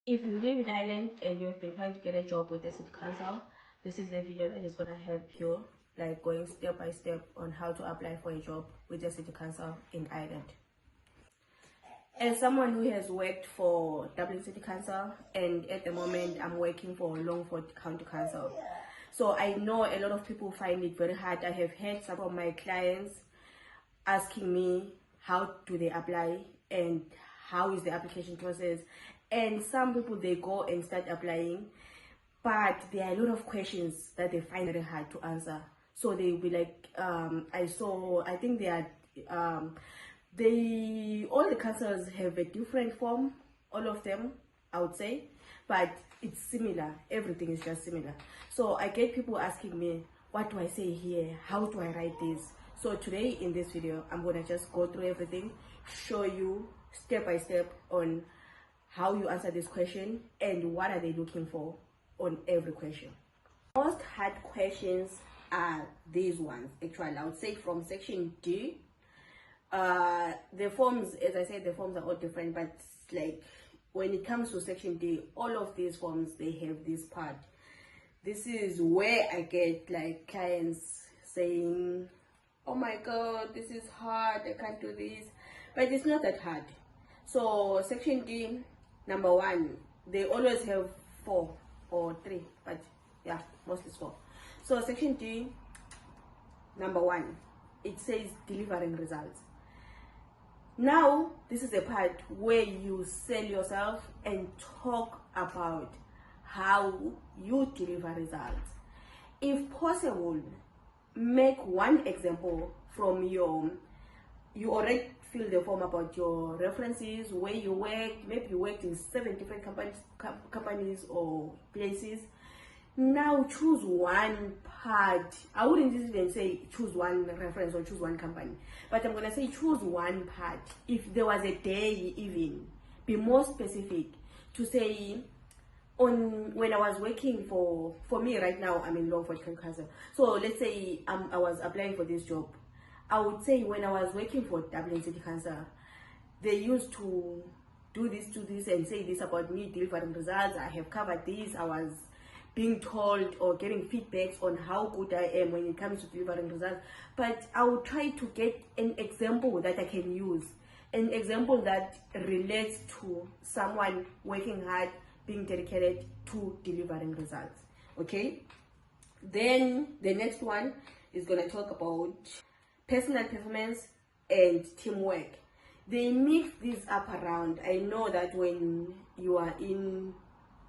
If you live in Ireland and you've been trying to get a job with the city council, this is the video that is gonna help you, like going step by step on how to apply for a job with the city council in Ireland. As someone who has worked for Dublin City Council, and at the moment I'm working for Longford County Council, so I know a lot of people find it very hard. I have had some of my clients asking me how do they apply and how is the application process, and some people they go and start applying, but there are a lot of questions that they find very hard to answer. So they will be like, I think they are all the councils have a different form, all of them, I would say, but it's similar. Everything is just similar. So I get people asking me, what do I say here? How do I write this? So today in this video, I'm gonna just go through everything, show you step by step on how you answer this question and what are they looking for on every question. Most hard questions are these ones. Actually, I would say from section D. The forms, as I said, the forms are all different, but like when it comes to section D, all of these forms, they have this part. This is where I get like clients saying, oh my god, this is hard, I can't do this, but it's not that hard. So section D, number 1, they always have 4 or 3, but yeah, mostly 4. So section D, number 1, it says delivering results. Now this is the part where you sell yourself and talk about how you deliver results. If possible, make one example from you already fill the form about your references, where you work. Maybe you worked in 7 different companies or places. Now choose one part. I wouldn't even say choose one reference or choose one company, but I'm gonna say choose one part. If there was a day, even be more specific to say, on when I was working for me right now, I'm in Longford County Council. So let's say I was applying for this job. I would say when I was working for Dublin City Council, they used to do this and say this about me delivering results. I have covered this. I was being told or getting feedbacks on how good I am when it comes to delivering results. But I will try to get an example that I can use, an example that relates to someone working hard, being dedicated to delivering results. Okay, then the next one is going to talk about personal performance and teamwork. They mix this up around. I know that when you are in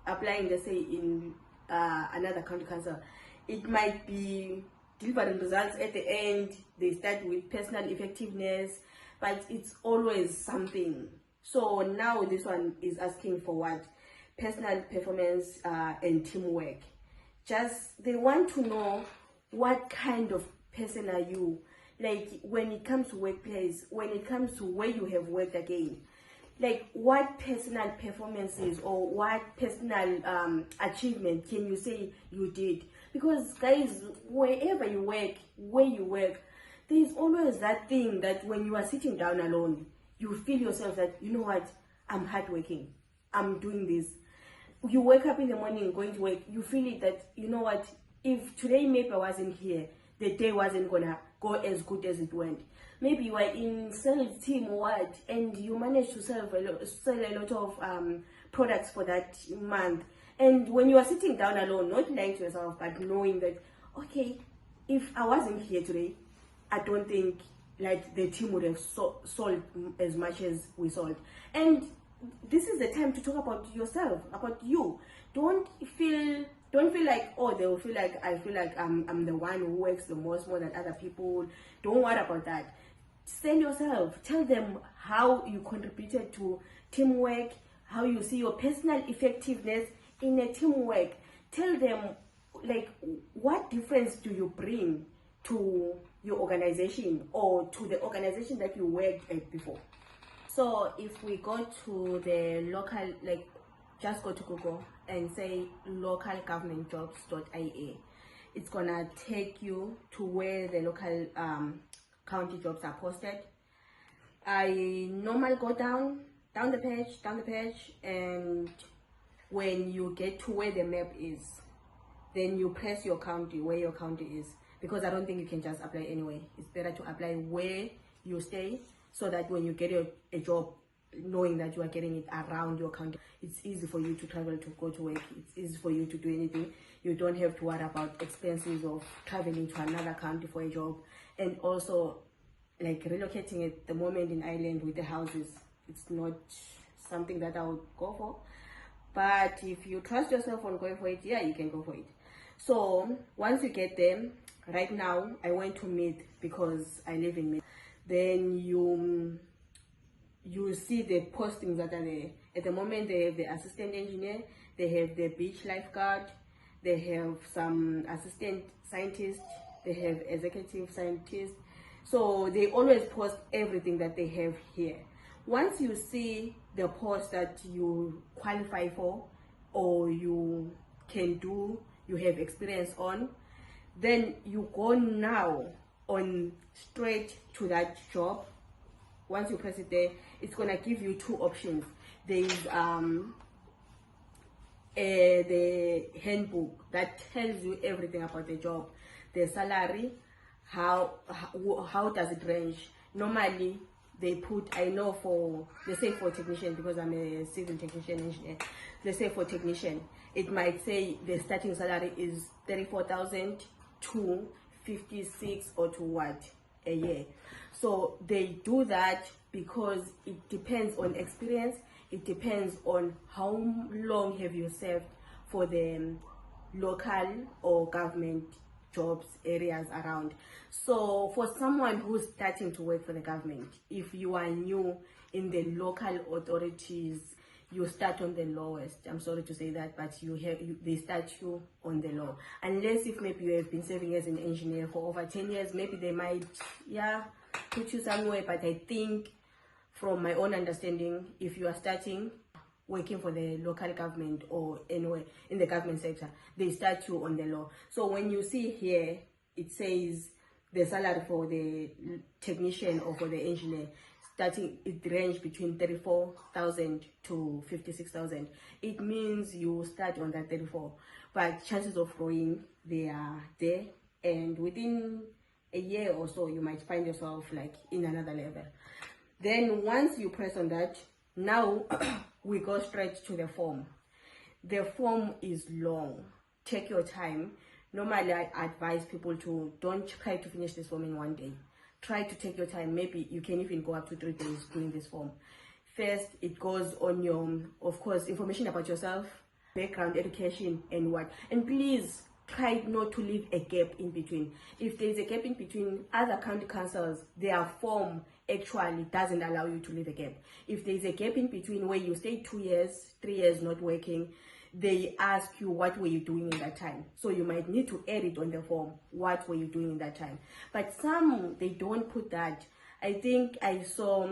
applying, let's say in another county council, it might be delivering results at the end. They start with personal effectiveness, but it's always something. So now this one is asking for what? Personal performance and teamwork. Just they want to know what kind of person are you, like when it comes to workplace, when it comes to where you have worked again, like what personal performances or what personal achievement can you say you did? Because guys, wherever you work, where you work, there's always that thing that when you are sitting down alone, you feel yourself that, you know what, I'm hardworking, I'm doing this. You wake up in the morning going to work, you feel it that, you know what, if today maybe I wasn't here, the day wasn't gonna go as good as it went. Maybe you are in sales team or what, and you manage to sell a lot of products for that month. And when you are sitting down alone, not lying to yourself, but knowing that, okay, if I wasn't here today, I don't think like the team would have sold as much as we sold. And this is the time to talk about yourself, about you. Don't feel like, oh, they will feel like I feel like I'm the one who works the most more than other people. Don't worry about that. Sell yourself. Tell them how you contributed to teamwork, how you see your personal effectiveness in a teamwork. Tell them like what difference do you bring to your organization or to the organization that you worked at before. So if we go to the local, like just go to Google and say localgovernmentjobs.ia, it's gonna take you to where the local county jobs are posted. I normally go down the page, and when you get to where the map is, then you press your county, where your county is, because I don't think you can just apply anywhere. It's better to apply where you stay, so that when you get a job, knowing that you are getting it around your county, it's easy for you to travel, to go to work. It's easy for you to do anything. You don't have to worry about expenses of traveling to another county for a job. And also, like, relocating at the moment in Ireland with the houses, it's not something that I would go for. But if you trust yourself on going for it, yeah, you can go for it. So once you get there, right now I went to Meath because I live in Meath. Then you see the postings that are there. At the moment, they have the assistant engineer, they have the beach lifeguard, they have some assistant scientists, they have executive scientists. So they always post everything that they have here. Once you see the post that you qualify for, or you can do, you have experience on, then you go now on straight to that job. Once you press it there, it's gonna give you two options. There's the handbook that tells you everything about the job, the salary, how does it range. Normally they put, I know for, let's say for technician, because I'm a civil technician engineer, let's say for technician, it might say the starting salary is 34,000 to 56 or to what a year. So they do that because it depends on experience. It depends on how long have you served for the local or government jobs areas around. So for someone who's starting to work for the government, if you are new in the local authorities, you start on the lowest. I'm sorry to say that, but they start you on the low. Unless if maybe you have been serving as an engineer for over 10 years, maybe they might, yeah, put you somewhere. But I think from my own understanding, if you are starting working for the local government or anywhere in the government sector, they start you on the low. So when you see here, it says the salary for the technician or for the engineer, starting, it range between 34,000 to 56,000. It means you start on that 34, but chances of growing, they are there, and within a year or so you might find yourself like in another level. Then once you press on that, now we go straight to the form. The form is long. Take your time. Normally I advise people to don't try to finish this form in one day. Try to take your time. Maybe you can even go up to 3 days doing this form. First, it goes on your, of course, information about yourself, background, education, and what. And please try not to leave a gap in between. If there is a gap in between, other county councils, their form actually doesn't allow you to leave a gap. If there is a gap in between where you stay 2 years, 3 years not working, they ask you what were you doing in that time. So you might need to add it on the form, what were you doing in that time. But some, they don't put that. I think I saw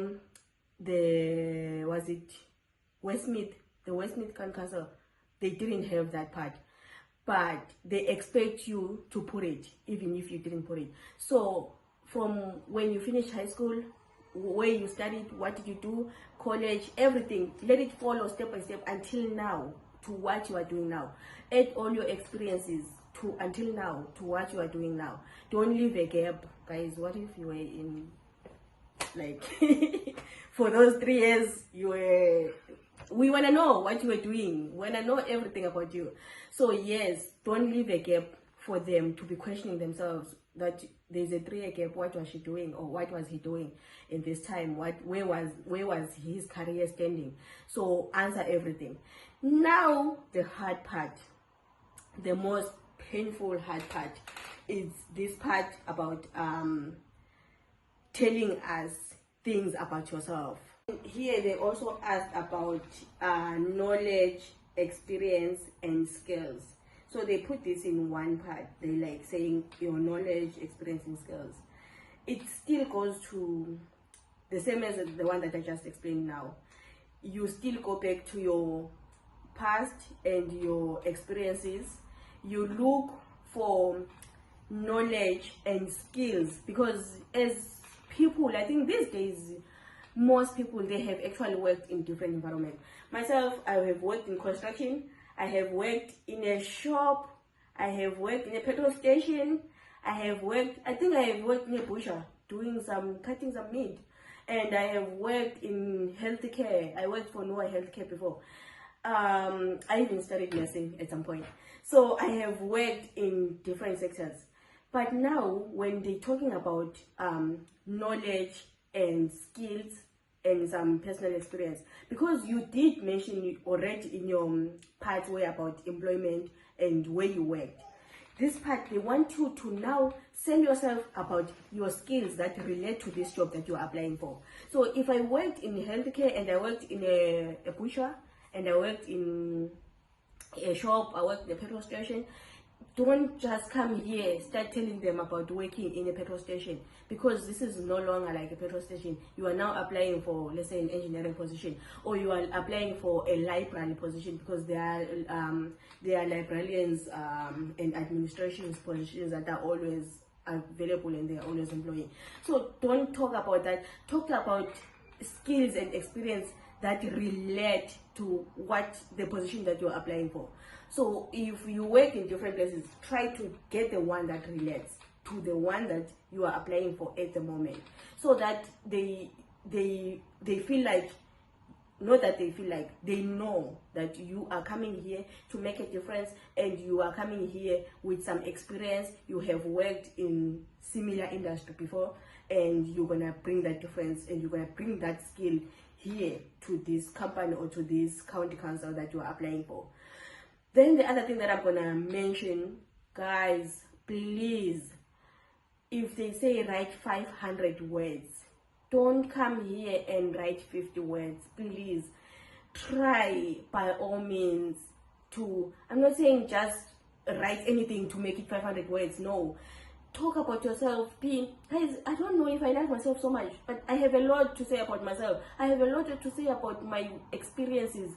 the, was it Westmeath, the Westmeath County Council, they didn't have that part. But they expect you to put it, even if you didn't put it. So from when you finish high school, where you studied, what did you do, college, everything, let it follow step by step until now to what you are doing now. Add all your experiences to until now to what you are doing now. Don't leave a gap, guys. What if you were in, like, for those 3 years you were, we want to know what you were doing, we want to know everything about you. So yes, don't leave a gap for them to be questioning themselves that there's a 3-year gap. What was she doing, or what was he doing in this time? Where was his career standing? So answer everything. Now the hard part, the most painful hard part, is this part about telling us things about yourself. Here they also asked about knowledge, experience, and skills. So they put this in one part. They like saying your knowledge, experience, and skills. It still goes to the same as the one that I just explained now. You still go back to your past and your experiences. You look for knowledge and skills, because as people, I think these days, most people, they have actually worked in different environments. Myself, I have worked in construction, I have worked in a shop, I have worked in a petrol station, I think I have worked in a butcher cutting some meat, and I have worked in healthcare. I worked for Noah Healthcare before. I even studied nursing at some point. So I have worked in different sectors. But now when they're talking about knowledge and skills and some personal experience, because you did mention it already in your part where about employment and where you worked, this part they want you to now sell yourself about your skills that relate to this job that you're applying for. So if I worked in healthcare and I worked in a butcher and I worked in a shop, I worked in a petrol station, don't just come here start telling them about working in a petrol station, because this is no longer like a petrol station. You are now applying for, let's say, an engineering position, or you are applying for a library position, because there are librarians and administration positions that are always available and they are always employing. So don't talk about that. Talk about skills and experience that relate to what the position that you're applying for. So if you work in different places, try to get the one that relates to the one that you are applying for at the moment, so that they feel like, not that they feel like, they know that you are coming here to make a difference, and you are coming here with some experience. You have worked in similar industry before, and you're gonna bring that difference, and you're gonna bring that skill here to this company or to this county council that you are applying for. Then the other thing that I'm gonna mention, guys, please, if they say write 500 words, don't come here and write 50 words. Please try by all means to, I'm not saying just write anything to make it 500 words. No, talk about yourself. Guys, I don't know if I like myself so much, but I have a lot to say about myself. I have a lot to say about my experiences,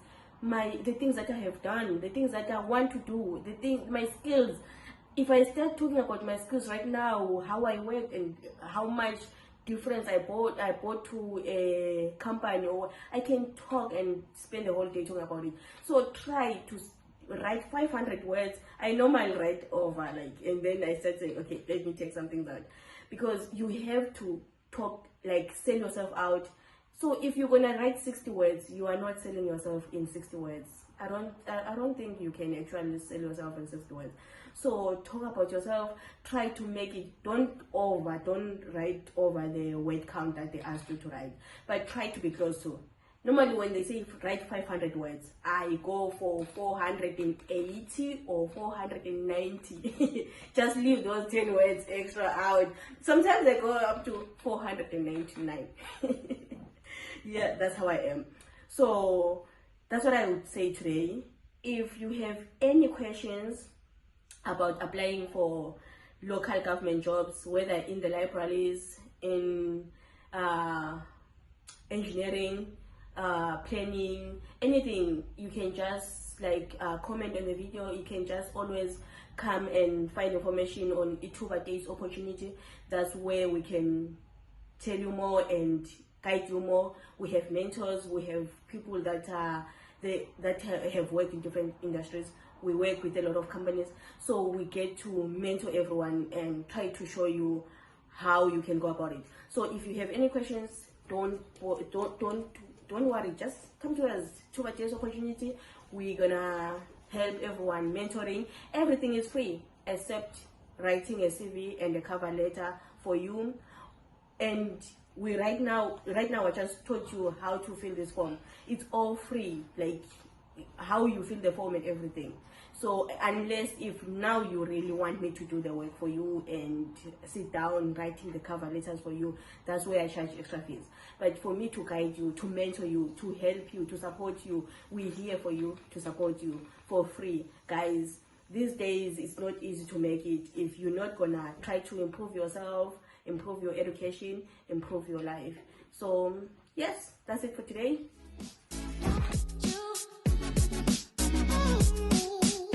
the things that I have done, the things that I want to do, my skills. If I start talking about my skills right now, how I work and how much difference I brought to a company, or I can talk and spend the whole day talking about it. So try to write 500 words. I normally write over, and then I start saying, okay, let me take something down, because you have to talk, sell yourself out. So if you're gonna write 60 words, you are not selling yourself in 60 words. I don't think you can actually sell yourself in 60 words. So talk about yourself. Try to make it, don't write over the word count that they asked you to write, but try to be close to. Normally when they say write 500 words, I go for 480 or 490. Just leave those 10 words extra out. Sometimes I go up to 499. Yeah, that's how I am. So that's what I would say today. If you have any questions about applying for local government jobs, whether in the libraries, in engineering, planning, anything, you can just comment on the video. You can just always come and find information on Ithuba Days Opportunity. That's where we can tell you more and guide you more. We have mentors, we have people that have worked in different industries. We work with a lot of companies, so we get to mentor everyone and try to show you how you can go about it. So if you have any questions, don't worry, just come to us, Ithuba Days Opportunity. We're gonna help everyone. Mentoring, everything is free except writing a CV and a cover letter for you. And right now I just taught you how to fill this form. It's all free, how you fill the form and everything. So unless if now you really want me to do the work for you and sit down writing the cover letters for you, that's where I charge extra fees. But for me to guide you, to mentor you, to help you, to support you, we're here for you, to support you for free. Guys, these days it's not easy to make it if you're not gonna try to improve yourself, improve your education, improve your life. So yes, that's it for today.